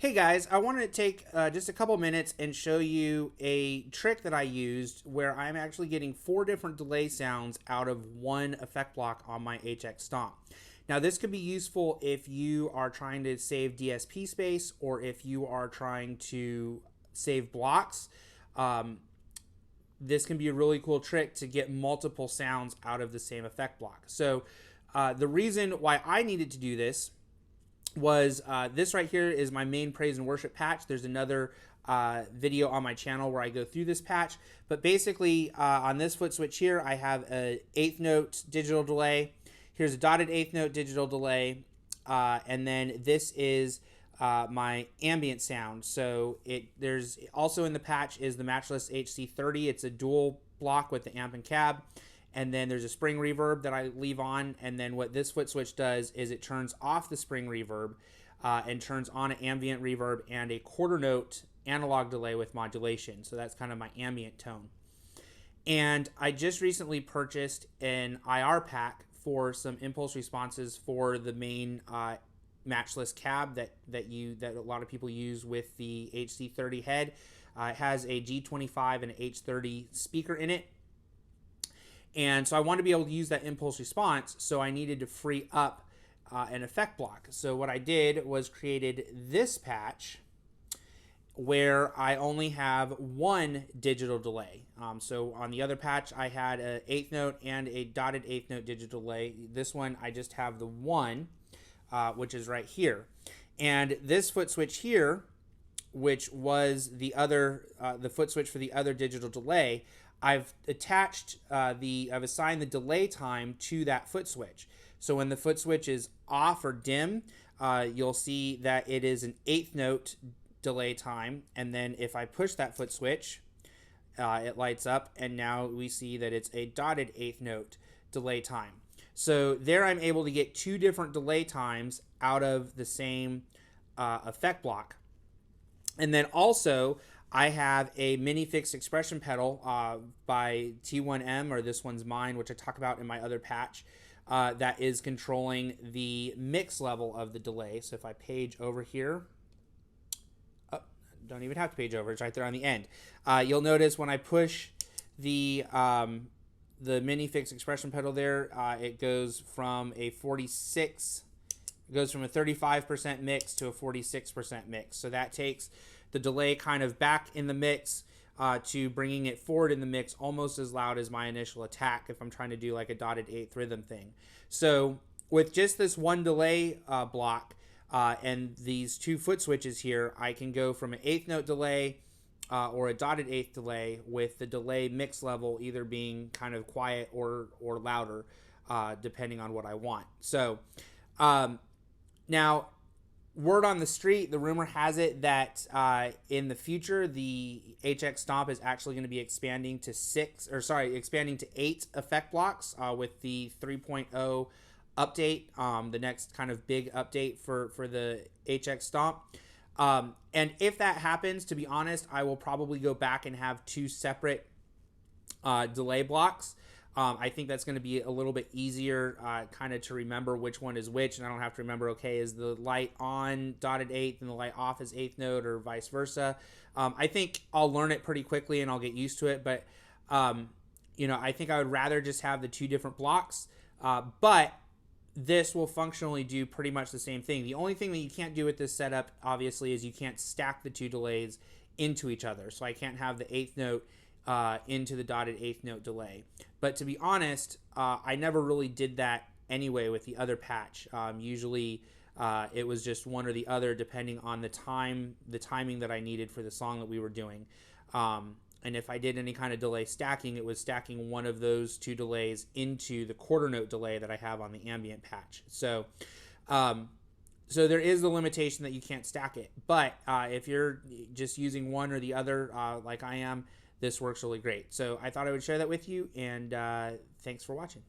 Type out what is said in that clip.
Hey guys, I wanted to take just a couple minutes and show you a trick that I used where I'm actually getting 4 different delay sounds out of one effect block on my HX Stomp. Now this could be useful if you are trying to save DSP space or if you are trying to save blocks. This can be a really cool trick to get multiple sounds out of the same effect block. So the reason why I needed to do this was this right here is my main praise and worship patch. There's another video on my channel where I go through this patch, but basically on this foot switch here I have an 1/8 note digital delay. Here's a dotted 1/8 note digital delay, and then this is my ambient sound. So there's also in the patch is the Matchless HC30. It's a dual block with the amp and cab. And then there's a spring reverb that I leave on. And then what this foot switch does is it turns off the spring reverb and turns on an ambient reverb and a quarter note analog delay with modulation. So that's kind of my ambient tone. And I just recently purchased an IR pack for some impulse responses for the main matchless cab that a lot of people use with the HC30 head. It has a G25 and an H30 speaker in it. And so I wanted to be able to use that impulse response, so I needed to free up an effect block. So what I did was created this patch where I only have one digital delay. So on the other patch, I had an 1/8 note and a dotted 1/8 note digital delay. This one, I just have the one, which is right here. And this foot switch here, which was the foot switch for the other digital delay, I've assigned the delay time to that foot switch. So when the foot switch is off or dim, you'll see that it is an 1/8 note delay time. And then if I push that foot switch, it lights up, and now we see that it's a dotted 1/8 note delay time. So there I'm able to get 2 different delay times out of the same effect block. And then also I have a mini fixed expression pedal by T1M, or this one's mine, which I talk about in my other patch, that is controlling the mix level of the delay. So if I page over here, don't even have to page over, it's right there on the end. You'll notice when I push the mini fixed expression pedal there, it goes from a 35% mix to a 46% mix. So that takes the delay kind of back in the mix to bringing it forward in the mix almost as loud as my initial attack if I'm trying to do like a dotted 1/8 rhythm thing. So with just this one delay block and these 2 foot switches here, I can go from an 1/8 note delay or a dotted 1/8 delay with the delay mix level either being kind of quiet or louder depending on what I want. So now, word on the street, the rumor has it that in the future, the HX Stomp is actually going to be expanding to 8 effect blocks with the 3.0 update, the next kind of big update for the HX Stomp. And if that happens, to be honest, I will probably go back and have 2 separate delay blocks. I think that's going to be a little bit easier kind of to remember which one is which, and I don't have to remember, okay, is the light on dotted 1/8 and the light off is 1/8 note, or vice versa. I think I'll learn it pretty quickly and I'll get used to it, but I think I would rather just have the 2 different blocks, but this will functionally do pretty much the same thing. The only thing that you can't do with this setup, obviously, is you can't stack the 2 delays into each other. So I can't have the 1/8 note into the dotted 1/8 note delay. But to be honest, I never really did that anyway with the other patch. Usually it was just one or the other depending on the timing that I needed for the song that we were doing. And if I did any kind of delay stacking, it was stacking one of those 2 delays into the quarter note delay that I have on the ambient patch. So there is the limitation that you can't stack it. But if you're just using one or the other like I am, this works really great. So I thought I would share that with you, and thanks for watching.